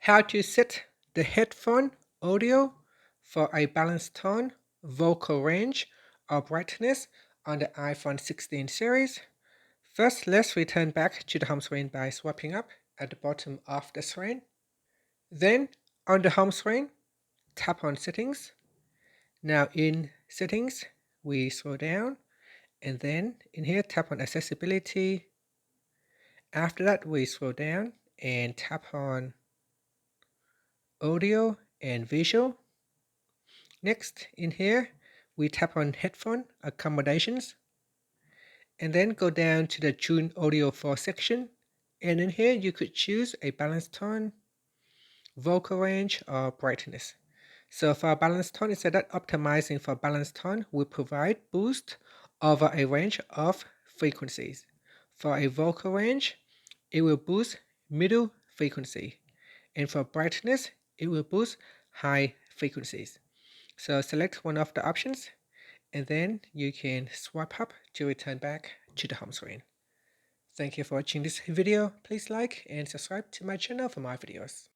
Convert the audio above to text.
How to set the headphone audio for a balanced tone, vocal range, or brightness on the iPhone 16 series. First, let's return back to the home screen by swiping up at the bottom of the screen. Then, on the home screen, tap on Settings. Now in Settings, we scroll down, and then in here, tap on Accessibility. After that, we scroll down and tap on Audio and Visual. Next, in here, we tap on Headphone Accommodations, and then go down to the Tune Audio for section. And in here, you could choose a balanced tone, vocal range, or brightness. So for a balanced tone, instead of optimizing for balanced tone, we provide boost over a range of frequencies. For a vocal range, it will boost middle frequency. And for brightness, it will boost high frequencies. So select one of the options, and then you can swipe up to return back to the home screen. Thank you for watching this video. Please like and subscribe to my channel for more videos.